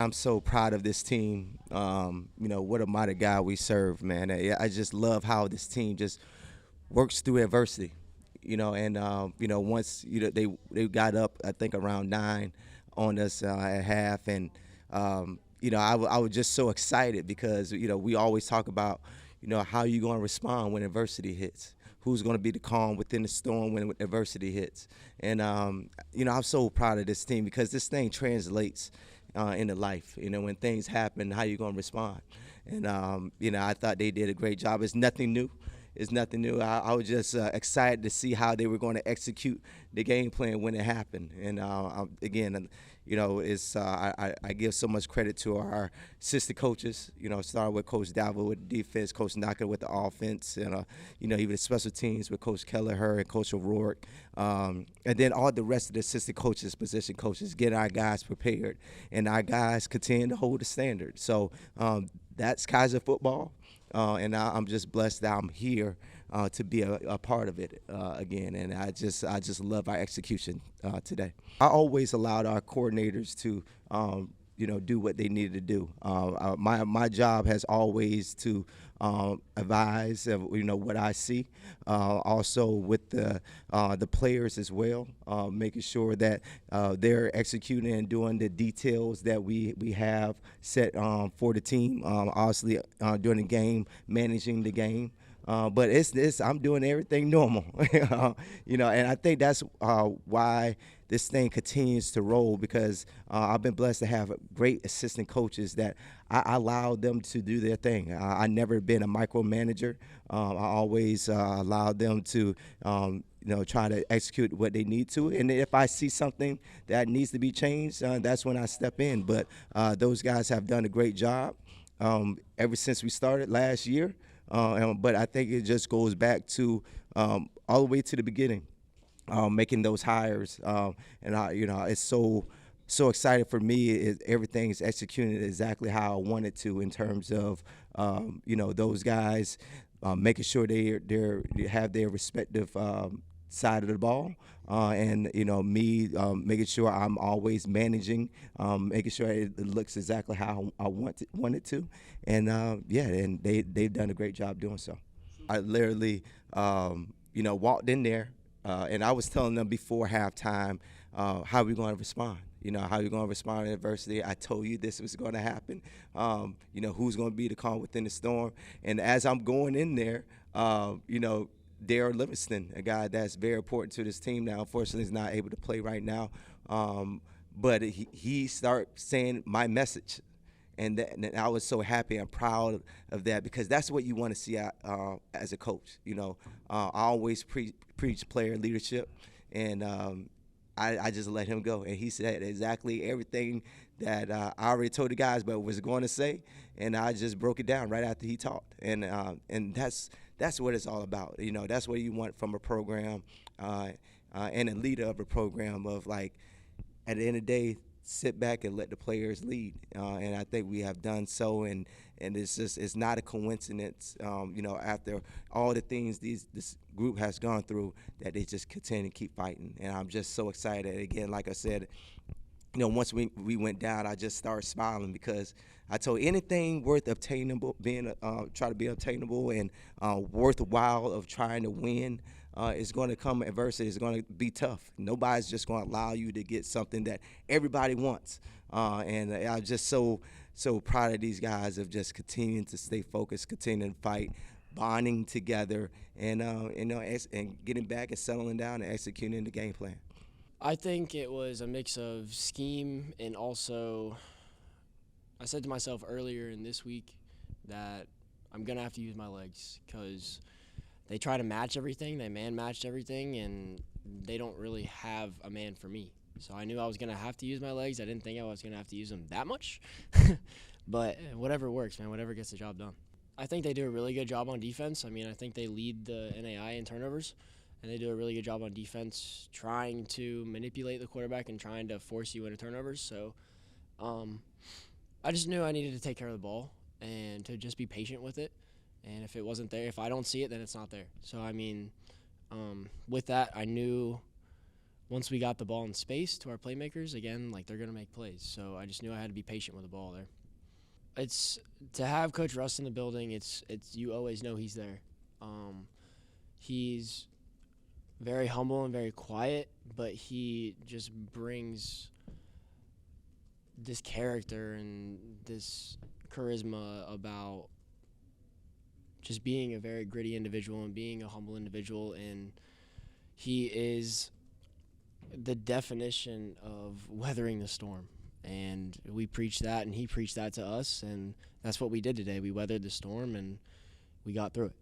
I'm so proud of this team. What a mighty God we serve, man. I just love how this team just works through adversity. Once they got up, I think around 9 on us at half, and I was just so excited because we always talk about how you going to respond when adversity hits. Who's going to be the calm within the storm when adversity hits? And I'm so proud of this team because this thing translates into life. When things happen, how you going to respond? And I thought they did a great job. It's nothing new. It's nothing new. I was just excited to see how they were going to execute the game plan when it happened. And again, it's I give so much credit to our assistant coaches. Starting with Coach Dalva with the defense, Coach Knocker with the offense, and even the special teams with Coach Kelleher and Coach O'Rourke, and then all the rest of the assistant coaches, position coaches, get our guys prepared, and our guys continue to hold the standard. So that's Keiser football. And I'm just blessed that I'm here to be a part of it again. And I just love our execution today. I always allowed our coordinators to do what they needed to do. My job has always to advise of what I see. Also with the players as well, making sure that they're executing and doing the details that we have set for the team. Obviously during the game, managing the game. But I'm doing everything normal, and I think that's why this thing continues to roll because I've been blessed to have great assistant coaches that I allow them to do their thing. I never been a micromanager. I always allowed them to try to execute what they need to. And if I see something that needs to be changed, that's when I step in. But those guys have done a great job ever since we started last year. But I think it just goes back to all the way to the beginning, making those hires. It's so excited for me. Everything is executed exactly how I want it to in terms of those guys making sure they have their respective side of the ball, and me making sure I'm always managing, making sure it looks exactly how I want it to, and and they've done a great job doing so. I literally walked in there, and I was telling them before halftime how we going to respond. How you going to respond to adversity. I told you this was going to happen. Who's going to be the calm within the storm. And as I'm going in there, Darrell Livingston, a guy that's very important to this team now, unfortunately is not able to play right now. But he started saying my message. And I was so happy and proud of that because that's what you want to see as a coach. I always preach player leadership, and I just let him go. And he said exactly everything that I already told the guys but was going to say, and I just broke it down right after he talked. And that's what it's all about. That's what you want from a program and a leader of a program of, like, at the end of the day, sit back and let the players lead, and I think we have done so, and it's not a coincidence, after all the things this group has gone through, that they just continue to keep fighting, and I'm just so excited. Again, like I said, once we went down, I just started smiling because I told anything worth obtainable, try to be obtainable and worthwhile of trying to win. It's going to come adversity. It's going to be tough. Nobody's just going to allow you to get something that everybody wants. And I'm just so proud of these guys of just continuing to stay focused, continuing to fight, bonding together, and and getting back and settling down and executing the game plan. I think it was a mix of scheme and also I said to myself earlier in this week that I'm going to have to use my legs because they try to match everything. They man-matched everything, and they don't really have a man for me. So I knew I was going to have to use my legs. I didn't think I was going to have to use them that much. But whatever works, man, whatever gets the job done. I think they do a really good job on defense. I mean, I think they lead the NAIA in turnovers, and they do a really good job on defense trying to manipulate the quarterback and trying to force you into turnovers. So I just knew I needed to take care of the ball and to just be patient with it. And if it wasn't there, if I don't see it, then it's not there. So, I mean, with that, I knew once we got the ball in space to our playmakers, again, like they're going to make plays. So I just knew I had to be patient with the ball there. It's to have Coach Russ in the building. It's you always know he's there. He's very humble and very quiet, but he just brings this character and this charisma about just being a very gritty individual and being a humble individual. And he is the definition of weathering the storm. And we preach that, and he preached that to us, and that's what we did today. We weathered the storm, and we got through it.